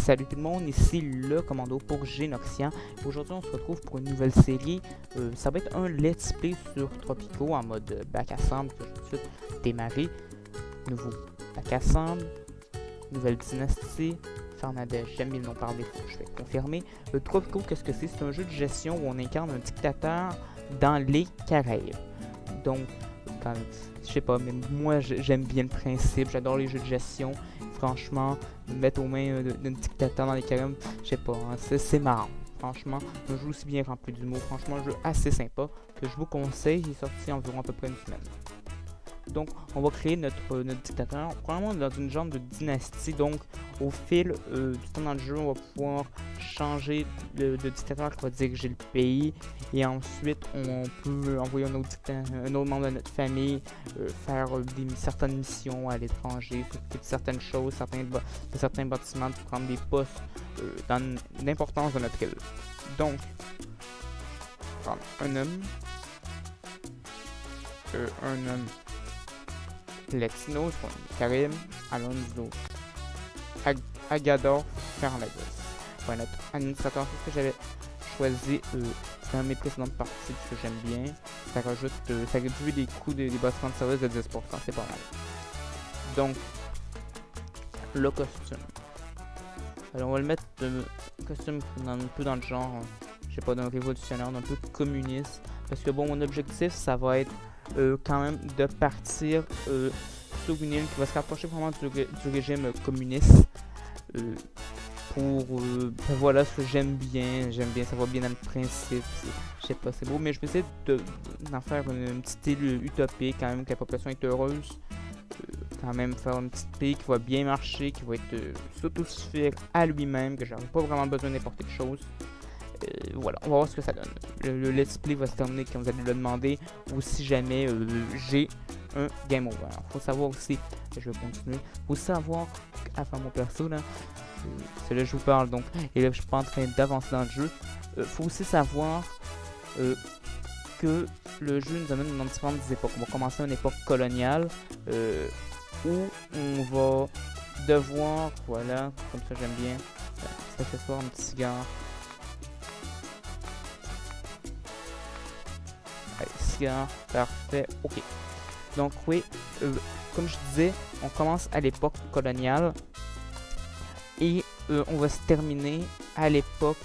Salut tout le monde, ici le commando pour Génoxian. Aujourd'hui on se retrouve pour une nouvelle série. Ça va être un let's play sur Tropico en mode bac à sable que je vais tout de suite démarrer. Nouveau bac à sable, nouvelle dynastie, Fernandez, j'aime bien le nom par défaut, je vais confirmer. Tropico, qu'est-ce que c'est? C'est un jeu de gestion où on incarne un dictateur dans les Caraïbes. Donc, je sais pas, mais moi j'aime bien le principe, j'adore les jeux de gestion. Franchement, me mettre aux mains d'un dictateur dans les Caraïbes, je sais pas, hein, c'est marrant. Franchement, un jeu aussi bien rempli d'humour, franchement, un jeu assez sympa que je vous conseille. Il est sorti environ à peu près une semaine. Donc, on va créer notre dictateur, probablement dans une genre de dynastie. Donc, au fil du temps dans le jeu, on va pouvoir changer de dictateur qui va diriger le pays. Et ensuite, on peut envoyer un autre membre de notre famille, faire certaines missions à l'étranger, s'occuper de certaines choses, de certains bâtiments, pour prendre des postes dans l'importance de notre île. Donc, un homme Latino, Karim, Alonso, Agador, Fernandez. Voilà, notre administrateur, c'est ce que j'avais choisi dans mes précédentes parties, que j'aime bien. Ça rajoute, ça réduit les coûts des bâtiments de service de 10%, c'est pas mal. Donc, le costume. Alors, on va le mettre costume un peu dans le genre, je sais pas, d'un révolutionnaire, d'un peu communiste. Parce que bon, mon objectif, ça va être quand même de partir sur une île qui va se rapprocher vraiment du régime communiste. Voilà ce que j'aime bien, ça va bien dans le principe, je sais pas, c'est beau, mais je vais essayer d'en faire une petite île utopique quand même, que la population est heureuse, quand même faire un petit pays qui va bien marcher, qui va être s'autosuffire à lui-même, que j'aurai pas vraiment besoin d'importer de choses. Voilà, on va voir ce que ça donne. Le let's play va se terminer quand vous allez le demander, ou si jamais j'ai un game over. Alors, faut savoir aussi, je vais continuer, faut savoir, avant mon perso là, c'est là que je vous parle donc, et là je suis pas en train d'avancer dans le jeu, faut aussi savoir que le jeu nous amène dans différentes époques. On va commencer à une époque coloniale, où on va devoir, voilà, comme ça j'aime bien, petit accessoire, un petit cigare. Allez, cigare, parfait, ok. Donc oui, comme je disais, on commence à l'époque coloniale et on va se terminer à l'époque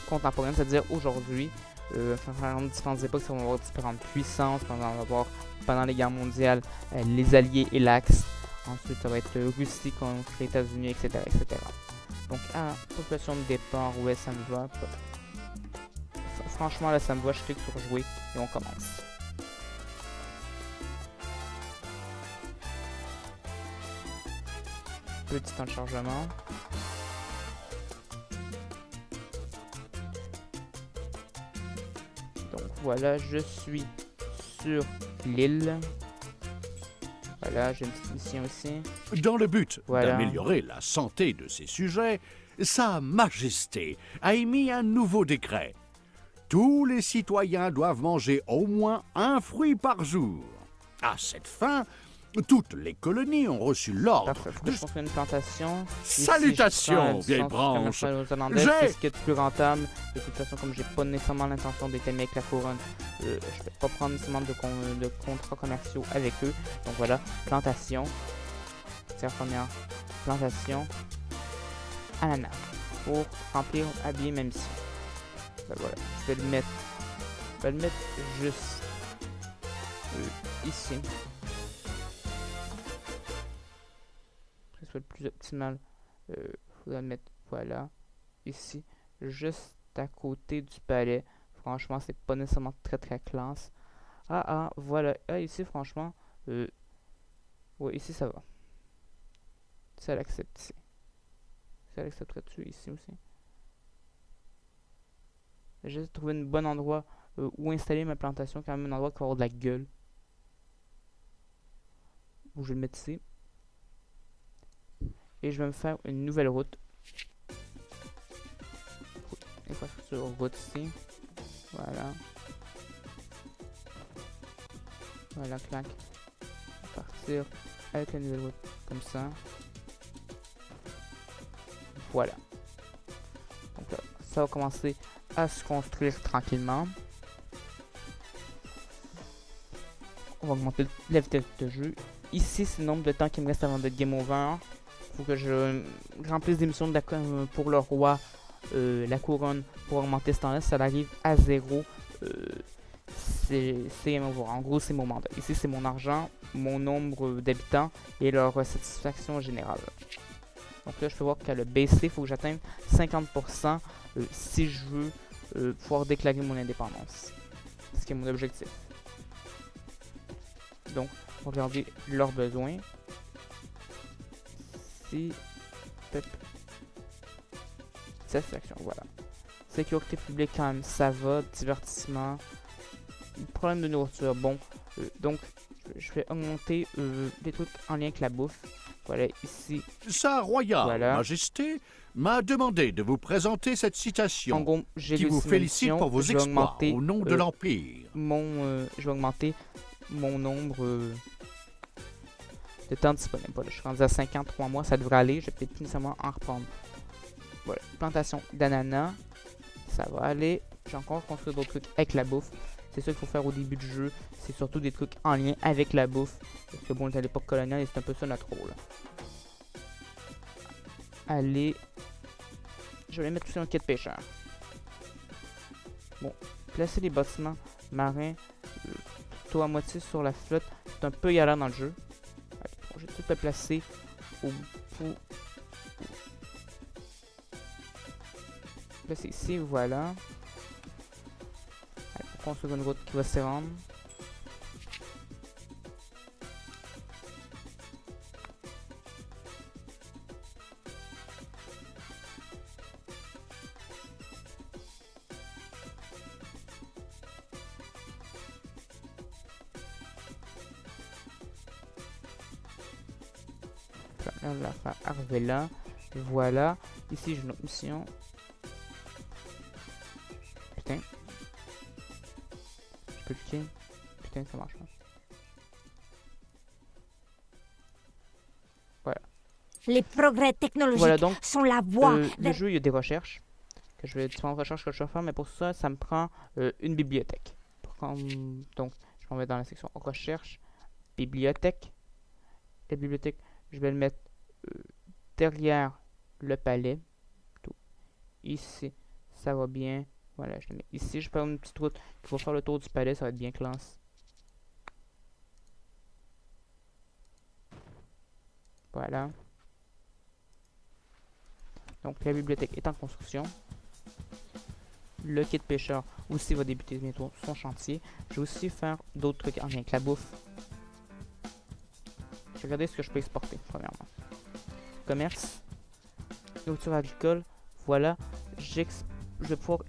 contemporaine, c'est-à-dire aujourd'hui. Faire différentes époques, ça va avoir différentes puissances. On va avoir pendant les guerres mondiales les Alliés et l'Axe. Ensuite, ça va être Russie contre les États-Unis, etc., etc. Donc, population de départ, ouais, ça me va. Franchement, là, ça me va. Je clique sur jouer et on commence. Petit temps de chargement. Donc voilà, je suis sur l'île. Voilà, j'ai une petite mission aussi. Dans le but Voilà. d'améliorer la santé de ses sujets, Sa Majesté a émis un nouveau décret. Tous les citoyens doivent manger au moins un fruit par jour. À cette fin, toutes les colonies ont reçu l'ordre de... Je construis une plantation. Salutations, vieille branche. C'est ce qui est le plus rentable. De toute façon, comme j'ai pas nécessairement l'intention d'étamer avec la couronne, je vais pas prendre nécessairement de contrats commerciaux avec eux. Donc voilà, plantation. C'est la première plantation. Ananas. Pour remplir, habiller ma mission. Ben voilà, je vais le mettre. Juste ici. Soit le plus optimal, faudra le mettre, voilà, ici, juste à côté du palais. Franchement, c'est pas nécessairement très classe. Voilà, ici, franchement, ouais, ici, ça va. Ça l'accepte ici. Ça l'accepterait-tu ici aussi? J'ai trouvé un bon endroit où installer ma plantation, quand même un endroit qui va avoir de la gueule. Où je vais le mettre ici. Et je vais me faire une nouvelle route. Infrastructure route ici. Voilà. Voilà, clac. Partir avec la nouvelle route comme ça. Voilà. Donc là, ça va commencer à se construire tranquillement. On va augmenter la vitesse de jeu. Ici, c'est le nombre de temps qu'il me reste avant de game over. Il faut que je remplisse des missions pour le roi, la couronne, pour augmenter ce temps-là. Ça arrive à 0. C'est game over. En gros, c'est mon mandat. Ici, c'est mon argent, mon nombre d'habitants et leur satisfaction générale. Donc là, je peux voir qu'elle a baissé. Il faut que j'atteigne 50% si je veux pouvoir déclarer mon indépendance. Ce qui est mon objectif. Donc, on va regarder leurs besoins. Si... Satisfaction, voilà. Sécurité publique, quand même, ça va. Divertissement. Problème de nourriture, bon. Donc, je vais augmenter des trucs en lien avec la bouffe. Voilà, ici. Sa royale Voilà. majesté m'a demandé de vous présenter cette citation En gros, j'ai qui vous félicite pour vos exploits au nom de l'Empire. Je vais augmenter mon nombre de temps disponible. Voilà, je suis rendu à 53 mois, ça devrait aller. Je vais peut-être plus nécessairement en reprendre. Voilà, plantation d'ananas, ça va aller. J'ai encore construit d'autres trucs avec la bouffe. C'est ça qu'il faut faire au début du jeu. C'est surtout des trucs en lien avec la bouffe. Parce que bon, on est à l'époque coloniale et c'est un peu ça notre rôle. Allez. Je vais mettre tout ça dans le quai de pêcheur. Bon, placer les bâtiments marins plutôt à moitié sur la flotte. C'est un peu galère dans le jeu. Allez, bon, je vais tout le placer au bout. Placer ici, voilà. Construire une route qui va s'y rendre. Là, on va faire arriver là. Voilà. Ici, j'ai une autre mission. Putain. Putain, ça marche pas. Voilà. Les progrès technologiques Voilà, donc, sont la voie. le jeu, il y a des recherches. Différentes recherches que je vais faire, mais pour ça, ça me prend une bibliothèque. Donc, je m'en vais dans la section recherche, bibliothèque. La bibliothèque, je vais le mettre derrière le palais. Tout. Ici, ça va bien. Voilà, je le mets ici. Je prends une petite route qui va faire le tour du palais. Ça va être bien classe. Voilà. Donc, la bibliothèque est en construction. Le quai de pêcheur aussi va débuter bientôt son chantier. Je vais aussi faire d'autres trucs en lien avec la bouffe. Je vais regarder ce que je peux exporter, premièrement. Commerce. Nourriture agricole. Voilà. Je vais pouvoir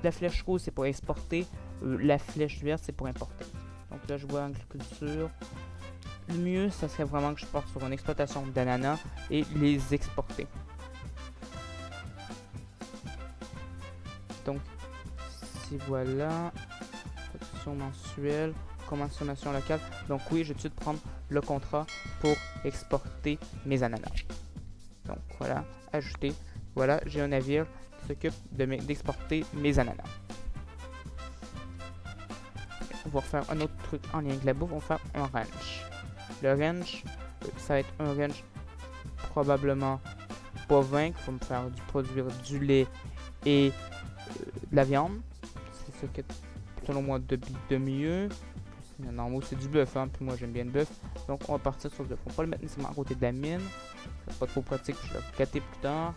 la flèche rouge, c'est pour exporter. La flèche verte, c'est pour importer. Donc là, je vois agriculture. Le mieux, ça serait vraiment que je parte sur une exploitation d'ananas et les exporter. Donc, si voilà. Production mensuelle. Consommation locale. Donc oui, je vais tout de suite prendre le contrat pour exporter mes ananas. Donc voilà, ajouter. Voilà, j'ai un navire s'occupe d'exporter mes ananas. On va faire un autre truc en lien avec la bouffe. On va faire un ranch. Le ranch, ça va être un ranch probablement bovin qui va me faire produire du lait et de la viande. C'est ce que selon moi de mieux. Non, moi c'est du bœuf, hein, puis moi j'aime bien le bœuf. Donc on va partir sur le bœuf. On va pas le mettre nécessairement à côté de la mine. C'est pas trop pratique, je vais le gâter plus tard.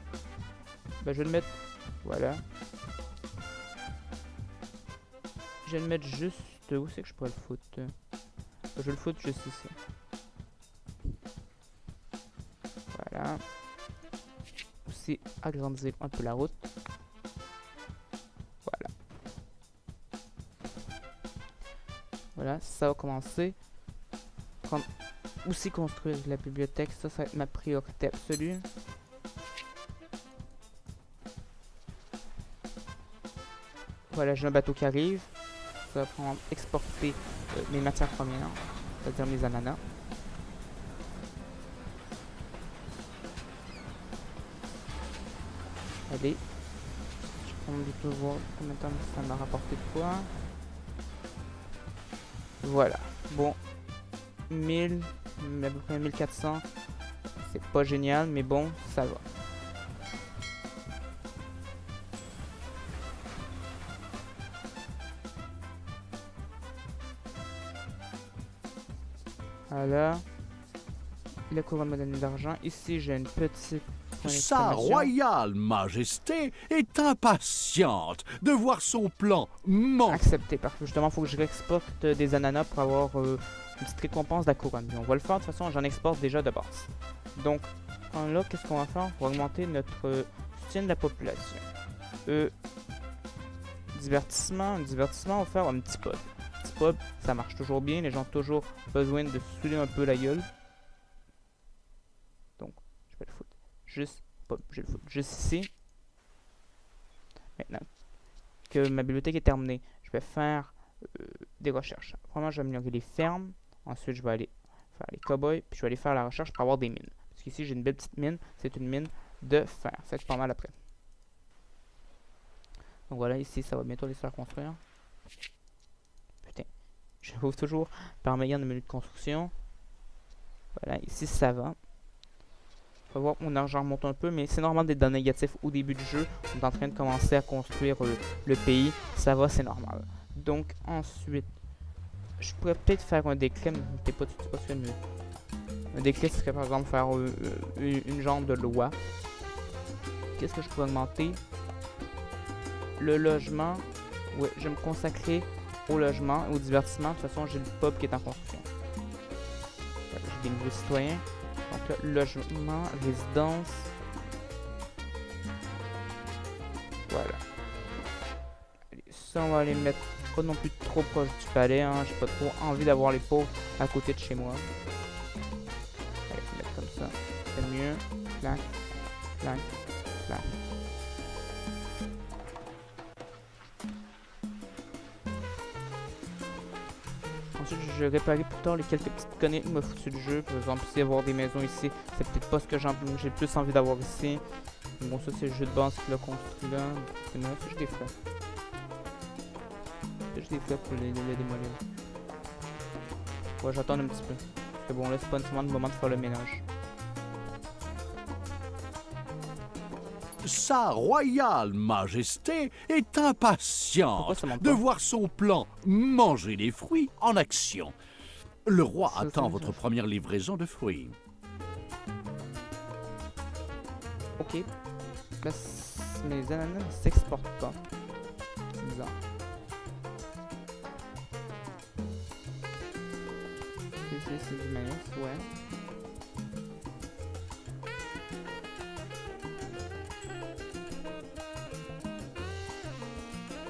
Ben, je vais le mettre. Voilà. Je vais le mettre juste. Où c'est que je pourrais le foutre? Je vais le foutre juste ici. Voilà. Aussi agrandir un peu la route. Voilà. Voilà, ça va commencer. Aussi construire la bibliothèque, ça va être ma priorité absolue. Voilà, j'ai un bateau qui arrive. Ça va prendre exporter mes matières premières, c'est-à-dire mes ananas. Allez. Je vais prendre voir combien de temps ça m'a rapporté de quoi. Voilà. Bon. 1000, à peu près 1400. C'est pas génial, mais bon, ça va. Voilà. La couronne m'a donné d'argent. Ici, j'ai une petite... point Sa d'exclamation. royale majesté est impatiente de voir son plan manger. Accepté, parfait. Justement, il faut que je réexporte des ananas pour avoir une petite récompense de la couronne. Mais on va le faire de toute façon, j'en exporte déjà de base. Donc, là, qu'est-ce qu'on va faire? On va augmenter notre soutien de la population. Divertissement, on va faire un petit pub. Petit pub, ça marche toujours bien. Les gens ont toujours besoin de se saouler un peu la gueule. Donc, je vais le foutre juste, pub, je vais le foutre juste ici. Maintenant que ma bibliothèque est terminée, je vais faire des recherches. Premièrement, je vais améliorer les fermes. Ensuite, je vais aller faire les cowboys. Puis, je vais aller faire la recherche pour avoir des mines. Parce qu'ici, j'ai une belle petite mine. C'est une mine de fer. Ça va être pas mal après. Donc voilà, ici, ça va bientôt les faire construire. Putain. Je trouve toujours par meilleur de menu de construction. Voilà, ici, ça va. On va voir que mon argent remonte un peu, mais c'est normal d'être dans le négatif au début du jeu. On est en train de commencer à construire le pays. Ça va, c'est normal. Donc, ensuite, je pourrais peut-être faire un décret, mais c'est pas tout de suite mieux. Un décret, ce serait par exemple faire une genre de loi. Qu'est-ce que je pourrais augmenter? Le logement. Ouais, je vais me consacrer au logement et au divertissement. De toute façon, j'ai le pub qui est en construction. Voilà, j'ai des nouveaux citoyens. Donc là, logement, résidence. Voilà. Allez, ça, on va les mettre pas non plus trop proche du palais. Hein. J'ai pas trop envie d'avoir les pauvres à côté de chez moi. Allez, je vais mettre comme ça. C'est mieux. Clac, clac, clac. Ensuite, je vais réparer plus tard les quelques petites conneries qui m'ont foutu du jeu. Par exemple, ici, avoir des maisons ici, c'est peut-être pas ce que j'ai le plus envie d'avoir ici. Bon, ça, c'est le jeu de base qui l'a construit là. C'est moi, ça, j'ai des frais. J'ai des frais pour les démolir. Ouais, j'attends un petit peu. Parce que bon, là, c'est pas nécessairement le moment de faire le ménage. Sa royale majesté est Pourquoi impatiente ça monte de pas? voir son plan manger les fruits en action. Le roi Ça, attend ça, votre ça. première livraison de fruits. Ok. Là, mes ananas ne s'exportent pas. C'est bizarre. C'est du maïs, ouais.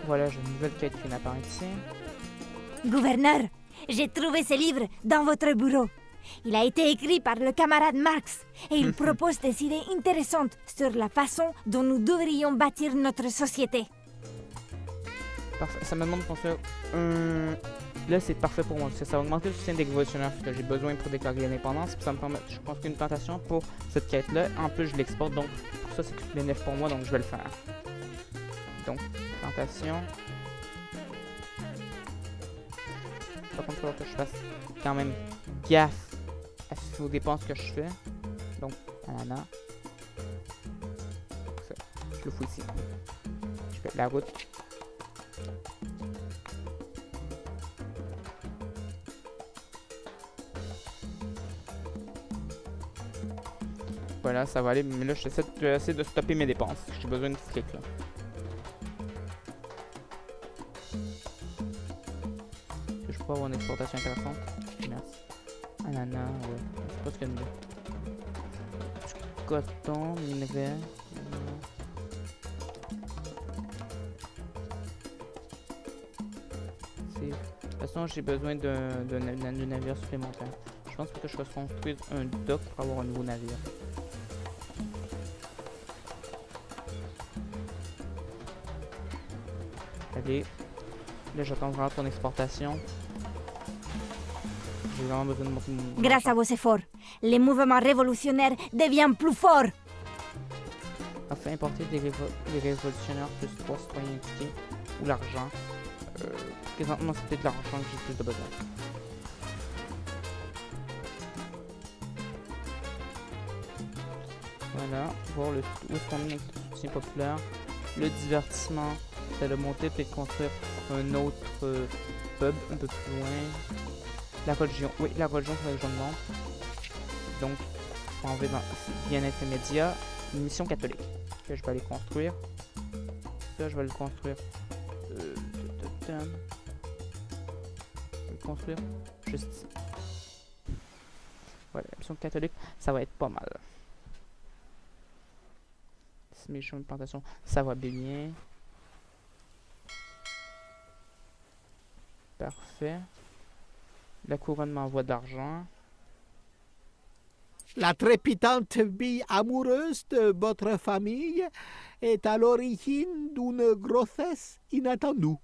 Voilà, j'ai une nouvelle quête qui apparaît ici. Gouverneur, j'ai trouvé ce livre dans votre bureau. Il a été écrit par le camarade Marx et il propose des idées intéressantes sur la façon dont nous devrions bâtir notre société. Parfait. Ça me demande de construire un... Là, c'est parfait pour moi, parce que ça va augmenter le soutien des révolutionnaires que j'ai besoin pour déclarer l'indépendance. Puis ça me permet de construire une plantation pour cette quête-là. En plus, je l'exporte, donc pour ça, c'est bénéfique pour moi, donc je vais le faire. Donc, plantation. Par contre, il faut que je fasse quand même gaffe aux dépenses que je fais. Donc, ananas. Ça, je le fous ici. Je fais la route. Voilà, ça va aller, mais là, j'essaie de stopper mes dépenses. J'ai besoin de fric, là. Est-ce que je peux avoir une exportation intéressante? Merci. Ananas, ouais. C'est pas ce qu'il y a de mieux. Du coton, minerai. De toute façon, j'ai besoin d'un navire supplémentaire. Je pense que je construise un dock pour avoir un nouveau navire. Allez. Là, j'attends vraiment ton exportation. J'ai vraiment besoin de monter mon... Grâce à vos efforts, le mouvement révolutionnaire devient plus fort. En Parfait. Importer des révolutionnaires plus 3 citoyens indiqués. Ou l'argent. Présentement, c'est peut-être l'argent que j'ai plus de besoin. Voilà. Voir où est-ce qu'on est avec le soutien populaire. Le divertissement, c'est de monter et de construire un autre pub un peu plus loin. La religion. Oui, la religion, c'est la religion de monde. Donc, on va dans bien-être immédiat. Une mission catholique. Que je vais aller construire. Ça, je vais le construire. Je vais le construire juste ici. Voilà, la mission catholique, ça va être pas mal. Mes champs de plantation, ça va bien. Parfait. La couronne m'envoie d'argent. La trépidante vie amoureuse de votre famille est à l'origine d'une grossesse inattendue.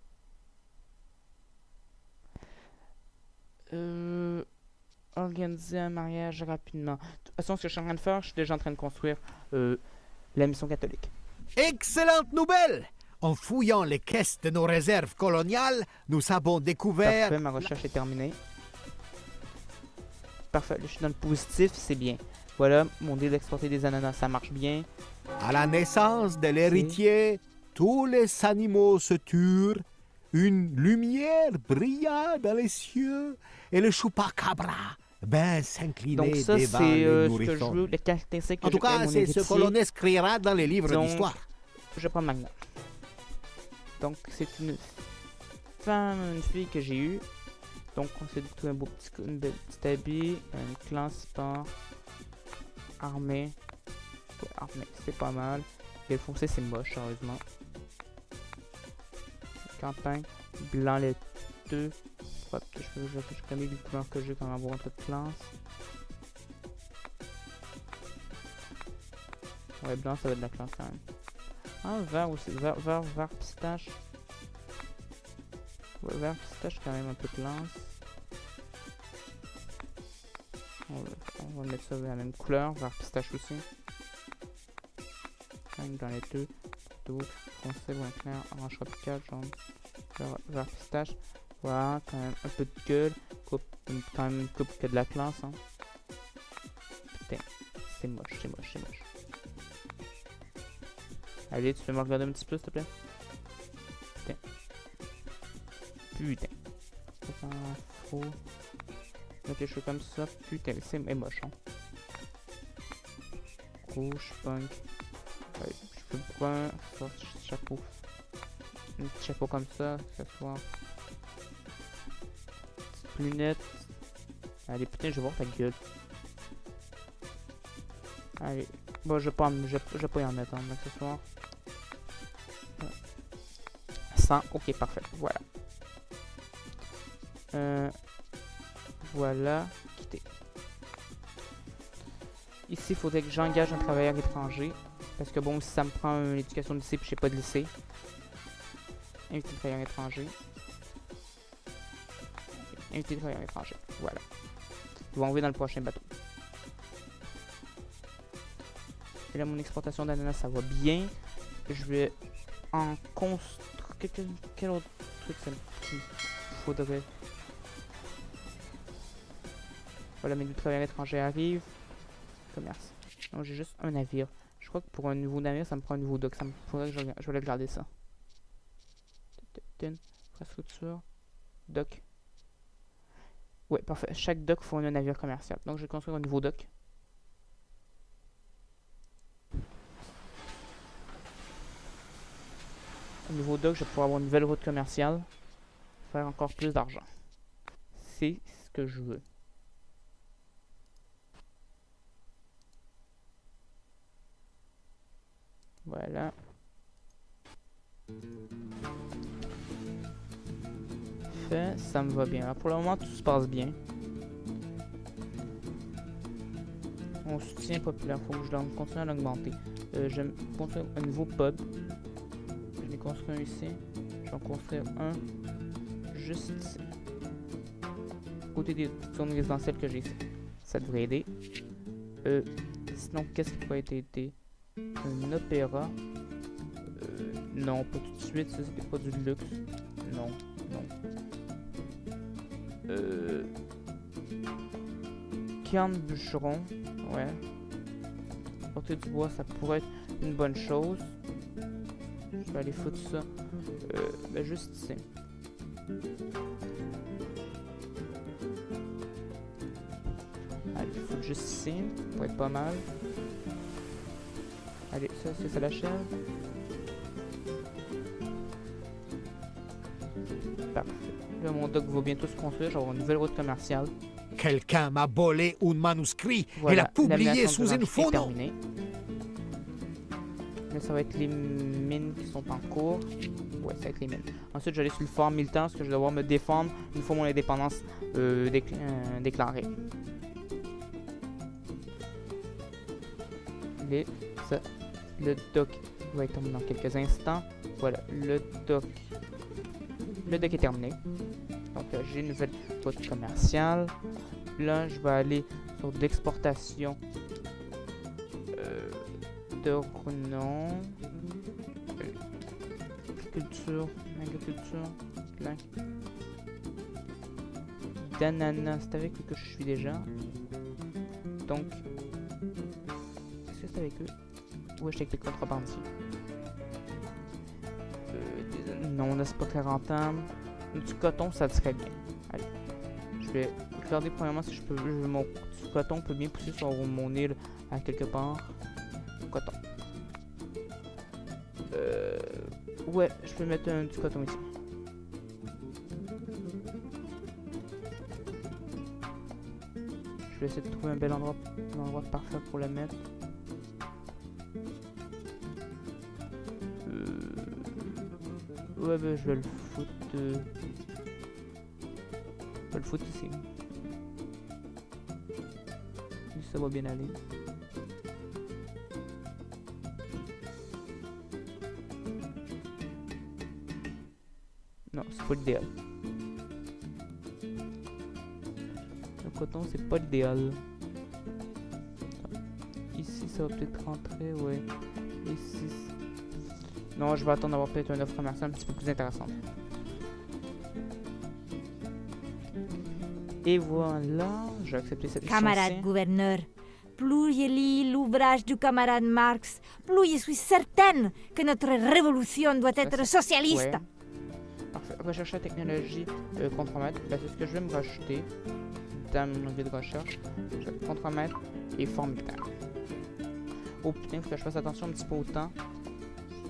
Organiser un mariage rapidement. De toute façon, ce que je suis en train de faire, je suis déjà en train de construire la mission catholique. Excellente nouvelle! En fouillant les caisses de nos réserves coloniales, nous avons découvert... Parfait, ma recherche est terminée. Parfait, je suis dans le positif, c'est bien. Voilà, mon deal d'exporter des ananas, ça marche bien. À la naissance de l'héritier, tous les animaux se turent, une lumière brilla dans les cieux, et le chupacabra s'inclinait Donc ça, devant c'est le ce que je nourrisson. veux, les caractéristiques que En tout je fais à cas, mon c'est ce héritier. que l'on inscrira dans les livres Donc, d'histoire. Je prends Magna. Donc, c'est une femme, une fille que j'ai eue. Donc, on s'est tout un beau une belle petite habit, une classe sport, armée. Ouais, armée, c'est pas mal. Et le foncé, c'est moche, sérieusement. Campagne, blanc laiteux. Hop, je connais les couleurs que j'ai quand même avoir un peu de classe. Ouais, blanc, ça va être de la classe quand même. Ah, vert aussi, vert pistache. Ouais, vert pistache, quand même un peu de classe. On va mettre ça de la même couleur, vert pistache aussi. Dans les deux, tout, foncé, brun clair, orange tropical, jaune, vert pistache. Voilà, quand même un peu de gueule, quand même une coupe que de la classe. Hein. Putain, c'est moche, c'est moche, c'est moche. Allez, tu peux me regarder un petit peu, s'il te plaît? Putain. Putain. Ça faux. Ok, je fais comme ça. Putain, c'est moche, hein. Rouge, punk. Ouais, je peux brun, chapeau. Un petit chapeau comme ça, que ce soit. Petite lunette. Allez, putain, je vais voir ta gueule. Allez. Bon, je vais pas y en mettre, hein, l'accessoire. 100, ok, parfait, voilà. Voilà, quitter. Ici, il faudrait que j'engage un travailleur étranger. Parce que bon, si ça me prend une éducation de lycée, puis j'ai pas de lycée. Inviter le travailleur étranger. Inviter le travailleur étranger, voilà. Ils vont envoyer dans le prochain bateau. Et là, mon exportation d'ananas, ça va bien. Je vais en construire... Quel autre truc ça me faudrait? Voilà, mes deux travailleurs étrangers arrivent. Commerce. Non, j'ai juste un navire. Je crois que pour un nouveau navire, ça me prend un nouveau dock. Ça me faudrait que je vais regarder ça. Infrastructure. Dock. Ouais, parfait. Chaque dock fournit un navire commercial. Donc, je vais construire un nouveau dock. Un nouveau dock, je vais pouvoir avoir une nouvelle route commerciale. Faire encore plus d'argent. C'est ce que je veux. Voilà. Fait, ça me va bien. Alors pour le moment, tout se passe bien. Mon soutien populaire, faut que je continue à l'augmenter. Je vais construire un nouveau pub. Je vais construire un ici. Je vais en construire un juste ici. Côté des zones résidentielles que j'ai ici. Ça devrait aider. Sinon, qu'est-ce qui pourrait aider? Un opéra. Non, pas tout de suite, ça c'était pas du luxe. Non, non. Canne bûcheron, ouais. Porter du bois, ça pourrait être une bonne chose. Je vais aller foutre ça. Ben juste ici. Allez, foutre juste ici, ça pourrait être pas mal. Allez, ça, est-ce que ça l'achève? Parfait. Là, mon dock va bientôt se construire. Je vais avoir une nouvelle route commerciale. Quelqu'un m'a volé un manuscrit et Voilà, l'a publié lamination sous de une l'entité est faux nom. terminée. Là, ça va être les mines qui sont en cours. Ouais, ça va être les mines. Ensuite, je vais aller sur le fort militant parce que je vais devoir me défendre une fois mon indépendance déclarée. Le dock va être terminé dans quelques instants. Voilà, le dock est terminé. Donc, j'ai une nouvelle route commerciale. Là, je vais aller sur de l'exportation de renom. Agriculture, d'ananas, c'est avec eux que je suis déjà. Donc, est-ce que c'est avec eux? Ouais, je suis avec les contrebandiers. Non, là, c'est pas très rentable. Du coton, ça serait bien. Allez, je vais regarder premièrement si je peux. Mon du coton peut bien pousser sur mon île à quelque part. Coton. Ouais, je peux mettre du coton ici. Je vais essayer de trouver un bel endroit parfait pour le mettre. Ouais, ben je vais le foutre. Je vais le foutre ici. Si ça va bien aller. Non, c'est pas l'idéal. Le coton, c'est pas l'idéal. Ici, ça va peut-être rentrer, ouais. Ici. Non, je vais attendre d'avoir peut-être une offre commerciale un petit peu plus intéressante. Et voilà, j'ai accepté cette Camarade mission-ci. gouverneur, plus je lis l'ouvrage du camarade Marx, plus je suis certaine que notre révolution doit être socialiste. Ouais. Parfait. Rechercher la technologie contremaître. Ben, c'est ce que je vais me rajouter dans mon onglet de recherche. Contremaître et fort militaire. Oh putain, il faut que je fasse attention un petit peu au temps.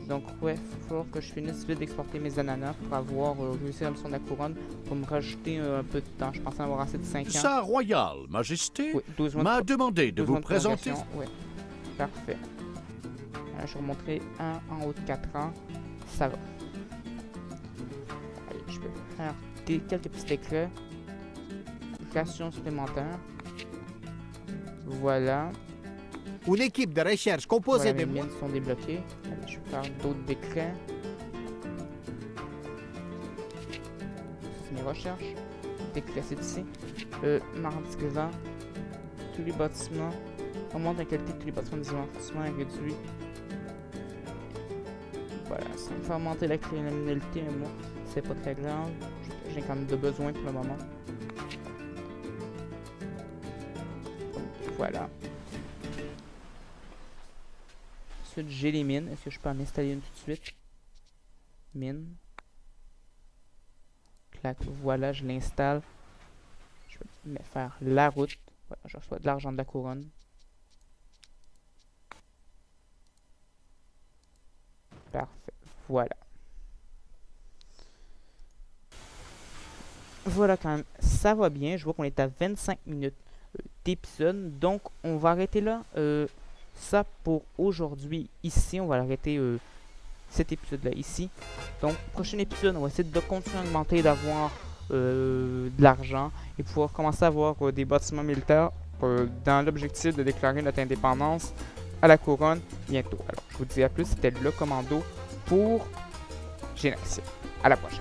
Donc ouais, il va falloir que je finisse vite d'exporter mes ananas pour avoir réussi à la mission de la couronne pour me rajouter un peu de temps. Je pensais avoir assez de 5 ans. Sa Royale Majesté Oui, 12 mois m'a demandé de 12 vous mois de présenter. prolongation, ouais. Parfait. Je vais remontrer un en haut de 4 ans. Ça va. Allez, je peux faire quelques petits décrets. Ration supplémentaire. Voilà. Une équipe de recherche composée Voilà, de mes moi. mines sont débloquées. Allez, je vais faire d'autres décrets. Ça, c'est mes recherches. Décret, c'est ici. Mardi grisant. Tous les bâtiments. Augmente la qualité de tous les bâtiments des investissements réduits. Voilà, ça me fait augmenter la criminalité, mais moi, c'est pas très grave. J'ai quand même de besoin pour le moment. Donc, voilà. Ensuite, j'ai les mines. Est-ce que je peux en installer une tout de suite? Mine. Clac, voilà, je l'installe. Je vais faire la route. Voilà, je reçois de l'argent de la couronne. Parfait, voilà. Voilà quand même, ça va bien. Je vois qu'on est à 25 minutes d'épisode. Donc, on va arrêter là. Ça pour aujourd'hui ici, on va l'arrêter cet épisode là ici. Donc prochain épisode, on va essayer de continuer à augmenter, d'avoir de l'argent et pouvoir commencer à avoir des bâtiments militaires dans l'objectif de déclarer notre indépendance à la couronne bientôt. Alors je vous dis à plus, c'était le commando pour Génoxia. À la prochaine.